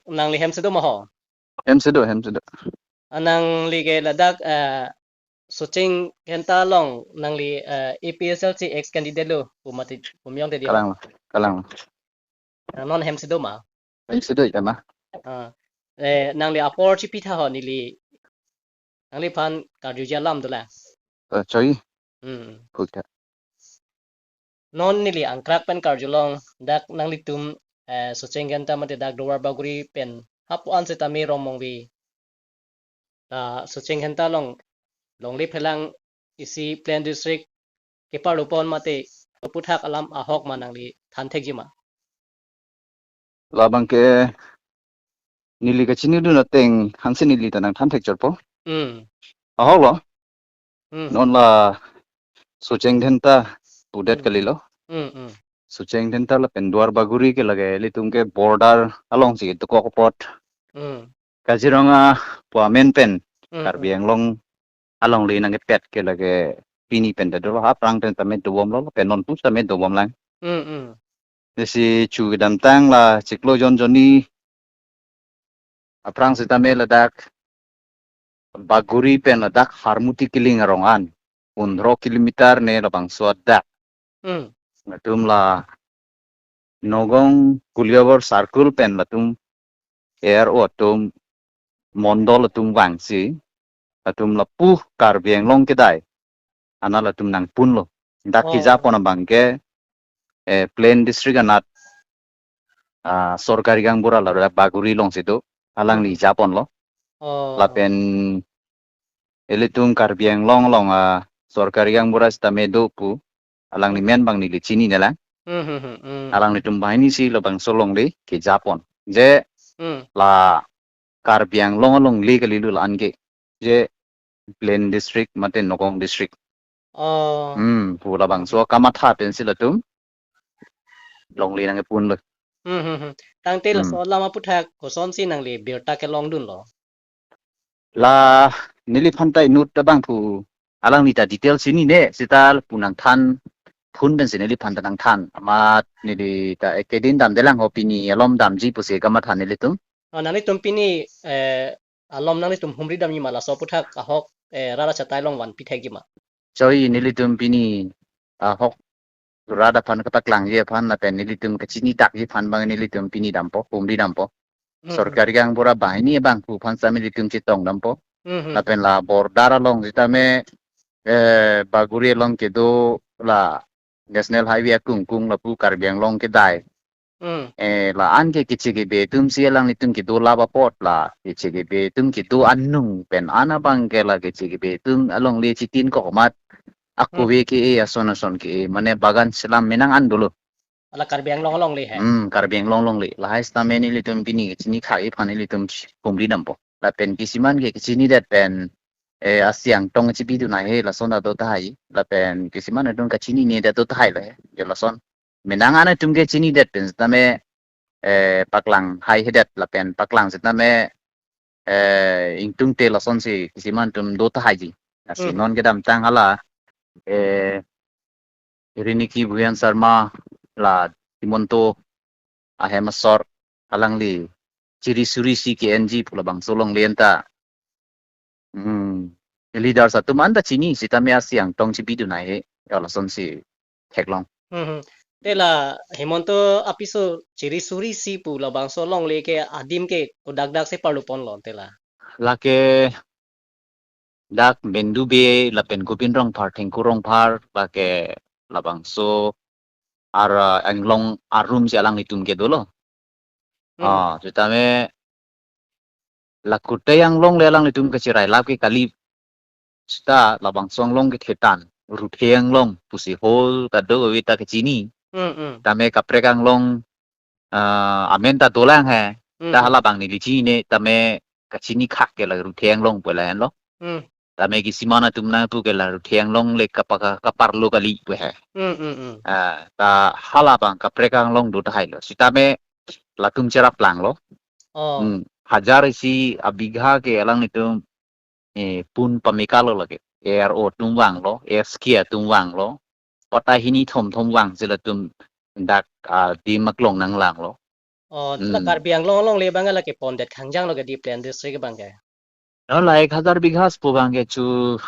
nang li hem se do ma ho. Hem se do. Nang li ke ladak suching henta long nang li EPSLC ex candidate lo pumati pumyong te dio. Kalang. Non hem se do ma. Hem se do ya ma. Nang li apor chi pitha ho ni li nang li pan karju jalam do la. Choi. Hmm. Puta. Non ni li angkrak pen karju long dak nang li tum suching henta mate dak dowar baguri pen hapu an se tami romong vi. Suching henta long li phelang isi plan district kipar upon mate puthak alam ahok manang li than thek jima. Labang ke nili ka chini du na teng hanse nili tanang than thek chor po. Ahok lo. Non la sucheng thenta pudet kalilo. Sucheng thenta la penduar baguri ke lage litung ke border along si to ko pot. Kaziranga puamen pen Karbi Anglong along li nang pet ke lage pini pen da do ha prang ten tamet do bom lo pen non pu tamet do bom lang. Desi chu dam tang la chiklo jon joni aprang si tamet la dak baguri pen la dak harmuti kiling arongan 15 kilometer ne la bang suat dak. Ngatum la nogong kuliawar circle pen la tum air o tum mondol tum wang si atum la pu Karbi Anglong kedai ana la tum nang pun lo dak ki japon bangke plain district anat sorkari gang bura la baguri long situ alang ni japon lo lapen elitung Karbi Anglong long sorkari gang bura sta medo pu alang ni men bang ni li chini nela alang ni tum bahini si lo bang solong li ki japon je la Karbi Anglong long li ka lilu la ange je plain district mate nogong district pula bang so kamatha pen sila tum long li nang pun lo tang te la so lama puthak ko son si nang li birta ke long dun lo la nili phantai nut ta bang pu alang ni ta detail sini ne sita punang than phun ben sini li phanta nang than ama nili ta ekedin dam delang opini alom dam ji puse kamatha nili tum nang li tum pini alom nang li tum humri dam yima la so puthak ahok rara chatai long wan pithek jima choi nili tum pini hok rada phan ka taklang je phan na pen nili tum ka chini tak je phan bang nili tum pini dampo humri dampo sorkari gang bura bahini bang pu phan sa nili tum chitong dampo na pen la border along jita me baguri along ke do la national highway kung la pu Karbi Anglong ke dai la an ke kichi ke be tum si lang nitum ke do lava pot la kichi ke be tum ke do annung pen ana bang ke la kichi ke be tum along le chitin ko mat aku we ke ason ke mane bagan selam menang an dulu ala Karbi Anglong long le he Karbi Anglong long le la hais ta meni litum pini chini khai phani litum kumri dampo la pen kisiman ke chini dat pen asyang tong chi bidu na he la son da do tai la pen kisiman dong ka chini ne da do tai la he la son menang ana tum ke chini dat pen ta me paklang hai hedat la pen paklang sit na me ingtung te la son si kisiman tum do tai ji asi non ke dam tang hala Riniki Buyan Sarma la Timonto ahemasor alang li ciri suri si KNG pula bang solong lienta leader satu manda chini si tame asyang tong si bidu na he ya la son si theklong te la hemonto apiso ciri suri si pu la bang so long le ke adim ke udak dak se parlu pon lon te la ke dak bendu be la pen kupin rong par thengku rong par la ke la bang so ara anglong arum si alang itum ke dolo tame la kutte yang long le alang itum ke cirai la ke kali sta la bang song long ke thetan ruthiang long pusi hol ta do wita ke chini tame kaprekang long amen ta tolang he ta hala bang ni chi ne tame ka chini khak ke la ruthiang long pela hen lo tame ki simana tumna pu ke la ruthiang long le kapar lo kali pu he ta hala bang kaprekang long do ta hai lo sitame la tum cerap lang lo hajar si abigha ke alang itu pun pamikalo lagi ro tumwang lo skia tumwang lo pata hini thom wang sila tum dak di maklong nang lang lo Tức là Karbi Anglong long le bang la ke pondet khangjang lo ke di plan district bang ke. Nó là 1,000 bighas po bang ke chu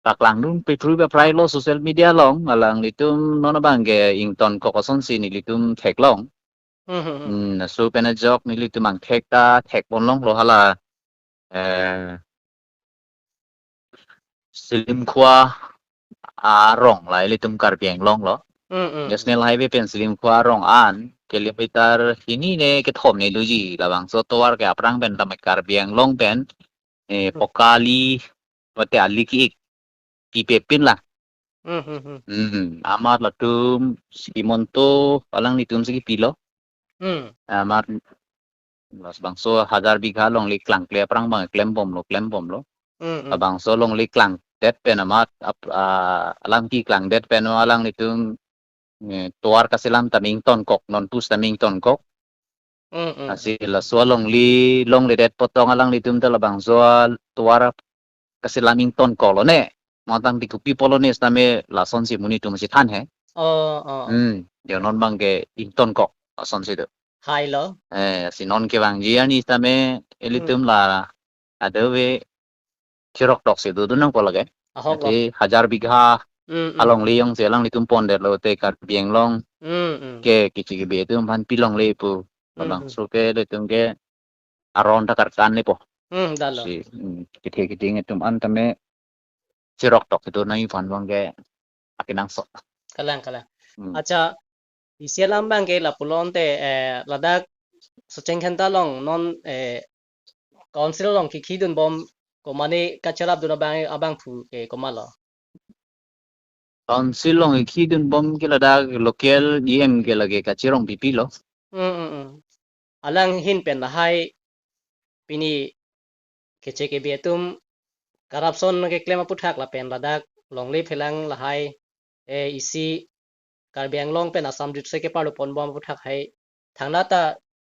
taklang dun petru ba prai lo social media long alang litum no na bang ke ington ko koson si ni litum thek long na so pena jok ni litum ang thek ta thek bon long lo hala silim khwa rong lai litum Karbi Anglong lo National Highway pen silim khwa rong an kilometer ini ne ke thom ne luji labang so towar ke aprang ben tamek Karbi Anglong pen pokali mate ali ki pepin lah amar latum simonto palang litum segi pilo amar las bangso 1,000 bigha long li klang kle aprang bang klem bom lo bangso long li klang det pen amat alang ki klang det pen alang litum tuar kasilam taming ton kok non pus taming ton kok asi la sualong li long li det potong alang litum ta labang soal tuar kasilaming ton kolo ne matang di kupi polones tame la son si muni tu masih than hai dia non bang ke ing ton kok son si tu hai lo si non ke bang ji ani tame elitum la ada we chirok dok si tu tu nang pola ke jadi 1,000 bigha along li yong selang litum ponder lo te Karbi Anglong ke kici be tu man pilong le pu bang so ke litum ke aron takar kan le po dalo si kiti ngetum an tame chirok dok itu nai fan bang ke akinang so kalang acha isialam bang ke la pulon te ladak socheng khanta long non council long ki khidun bom ko mane kacharap duna bang abang phu ke komalo council long khi dun bom ke lada local em ke lage kachirong pipi lo alang hin pen la hai pini keche ke betum corruption ke claim puthak la pen ladak long le phelang la hai isi Karbi Anglong pen Assam district ke paru pon bom puthak hai thangna ta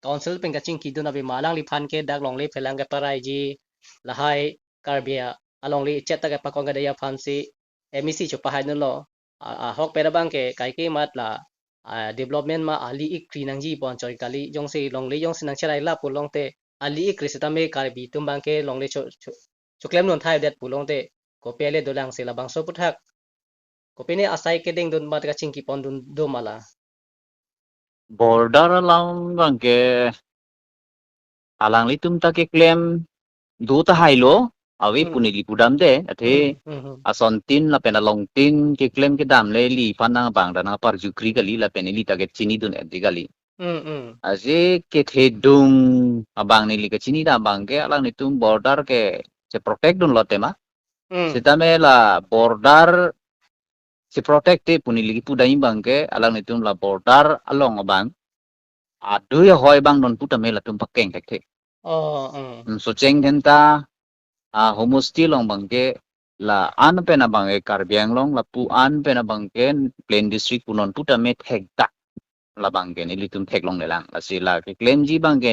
council pen kaching kidun abi malang li phan ke dak long le phelang ke parai ji la hai Karbia along li cheta ke pakong ke daya phan si MEC chupa hai no lo hok pera bang ke kai ke mat la development ma ali ik kri nang ji bon choi kali jong se long le jong sinang cherai la pulong te ali ik kri sita me Karbi tum bang ke long le chuklem non thai det pulong te ko pele dolang se la bang so puthak ko pene asai ke ding dun mat ka ching ki pon dun do mala border lang bang ke alang litum ta ke claim du ta hai lo awi punili pudam de ate ason tin la pena long tin ke claim ke dam le li panang bang dana par jukri kali la penili ta ke chini dun edi kali aje ke thedung abang ni li ke chini da bang ke alang litum border ke se protect dun lo tema sitame la border si protect te punili pudai bang ke alang litum la border along abang adu ya hoy bang non puta me la tum pakeng tek tek so cheng ta homestay long bang ke la an pe na bang ke Karbi Anglong la pu an pe na bang ke plain district punon puta me thek ta la bang ke ni litum thek long le lang la si la ke claim ji bang ke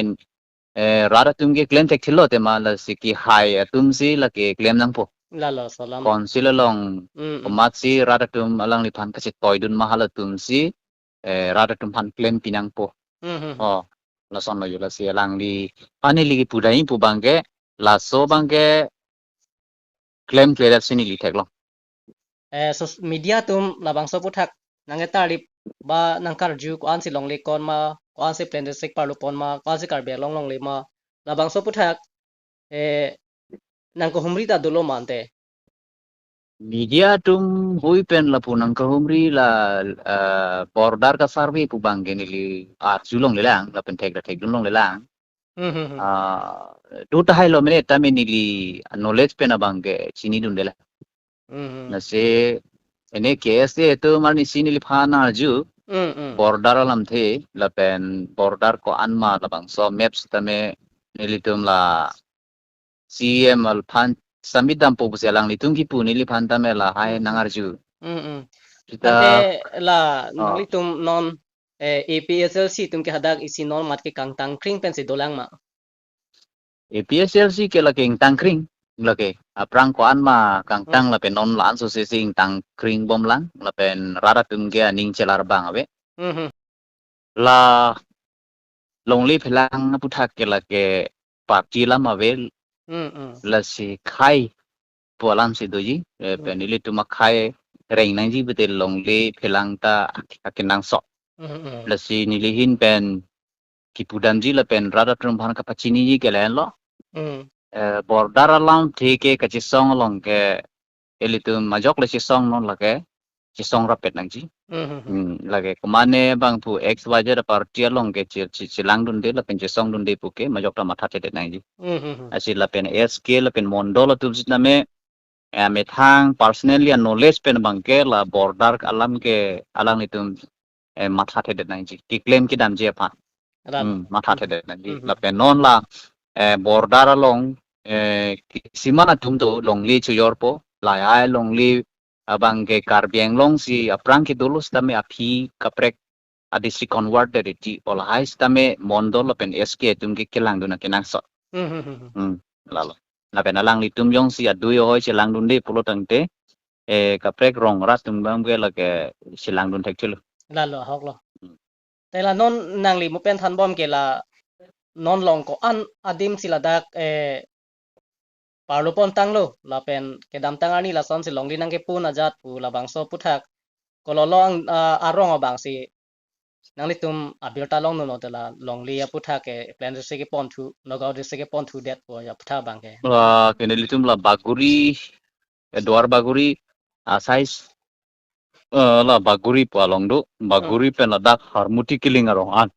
rara tum ke claim thek thilo te ma la si ki hai tum si la ke claim nang po la la salam konsil long omat si rara tum alang li phan ka si toy dun mahala tum si rara tum phan claim pinang po la son lo yu la si alang li ani li pudai pu bang ke la so bang ke claim clear sini li thek long so media tum labang so puthak nang etarip ba nang karju ko an si long le kon ma ko an si plan district parlo pon ma ko an si Karbi long le ma labang so puthak nang ko humri ta dolo mante media tum hui pen la punang ka humri la border ka survey pu bang ke ni li julong le lang la pen thek dun long le lang du ta hai lo mene ta me ni li knowledge pe na bang ke chini dun le la na se ene KSA to mar ni sini li phana ju border alam the la pen border ko anma la bang so maps ta me ni li tum la CM al phan samidam po buselang li tum ki pu ni li phan ta me la hai nangar ju kita la nang tum non APSLC tum ke hadak isi non mat ke kang tang kring pen si dolang ma APSLC ke la ke tang kring la ke aprang ko an ma kang tang la pen non la an so se sing tang kring bom lang la pen rara tum ke aning chelar bang ave la long li phelang puthak ke la ke pak chi lam ave la si khai po lam si doji pen li tu ma khai reng nang ji bete long li phelang ta akinang so la si ni li hin pen ki pudan ji la pen rada trum bhan ka pachini ji ke len lo bordar alam thike ka chi song long ke elitum majok le chi song non la ke chi song rapet nang ji lage kumane bang pu xyz da party long ke chi lang dun de la pen chi song dun de pu ke majok ta matha te nang ji asi la pen sk la pen mondo la tu jit na me me thang personally knowledge pen bang ke la border alam ke alang itum matha te nang ji ki claim ki dam je pa matha te nang ji la pen non la border along simana tum to long li chu yor po la ai long li abang ke karbiang long si aprang ke dolus tame api kaprek adisi convert dari ti ola hais tame mondo lo pen sk tum ke kelang duna kenang so lalo la pen alang li tum yong si adu yo hoi silang dun de pulo tangte kaprek rong ras tum bang ke la ke silang dun tek chulu lalo hok lo te la non nang li mo pen than bom ke la non long ko an adim sila dak parlo pon tang lo la pen ke dam tang ani la son si long li nang ke pun ajat pu la bang so puthak ko lo long arong abang si nang li tum abirta long no de la long li puthak ke plan se ke pon thu nogaw de se ke pon thu det po ya putha bang ke la keneli tum la baguri duar baguri size la baguri pa long do baguri pen la dak harmuti killing arong an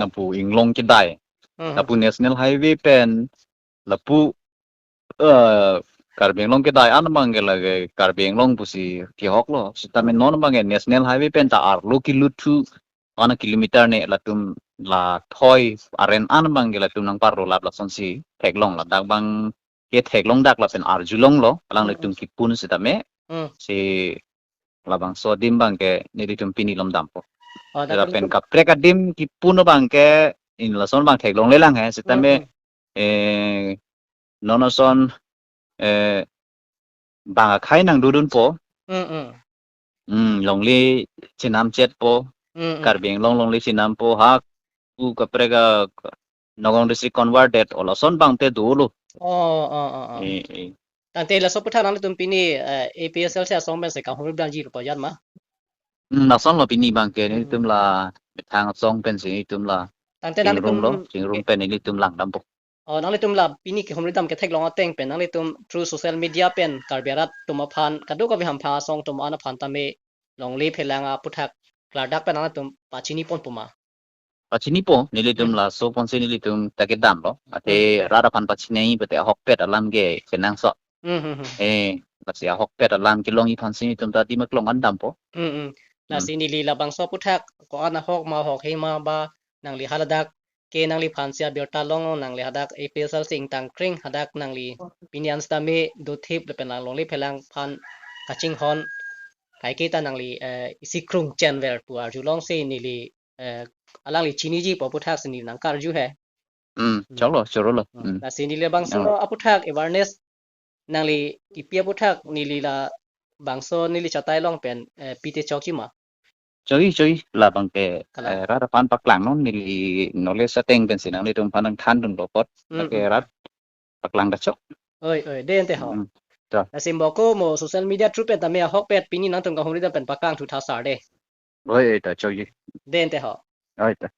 na pu inglong ki dai na pu national highway pen la pu karbeng long ke dai an mang ke lage karbeng long pu si ki hok lo sitamen non mang national highway pen ta ar lo kilutu 1 kilometer ne la tum la thoi aren an mang ke la tum nang par ro la son si thek long la dak bang ke thek long dak la pen ar julong lo alang le tum ki pun sitame si labang so dim bang ke ni tum pini lom dam po la pen ka preka dim ki pun bang ke in la son bang thek long le lang he sitame nono son bang khai nang dudun po long li chinam chet po karbeng long li chinam po ha ku ka preka nogong disi converted ola son bang te dulu tante la so putha nang tum pini APSL se song ben se ka hom dan ji po yan ma na son lo pini bang ke ni tum la thang song pen si tum la tante nang tum jing rum pen ni tum lang dam po nang li tum la pini ke hom dam ke thek long ateng pen nang li tum through social media pen karbiarat tum phan kadu ka bi ham pha song tum ana phan tame long li phelanga puthak kladak pen nang tum pachini pon puma pachini po ni tum la so pon si ni tum take dam lo ate rara pan pachini bete hok pet alam ge kenang so la sia hok pet alam ki long i phan si tum ta ti mak long an dam po la sini li labang so puthak ko ana hok ma hok he ma ba nang li haladak ke nang li phan sia berta long nang li hadak APSL sing tang kring hadak nang li pinian stame do thip le pen long li phelang phan kaching hon kai ke ta nang li isi krung chen ver pu ar ju long se ni li alang li chini ji po puthak sini nang kar ju he cholo choro lo la sini le bang so aputhak awareness nang li ipia puthak ni li la bang so ni li chatai long pen pite chok chi ma chơi là bằng cái ra ra pan pak lang non ni no le sa teng ben sinang ni tum panang than dun lo pot cái rat pak lang da chok ơi den te ho la simbo ko mo social media trupe ta me hok pet pini nang tum ka hom ri da pen pakang thu tha sar de oi ta chơi den te ho oi ta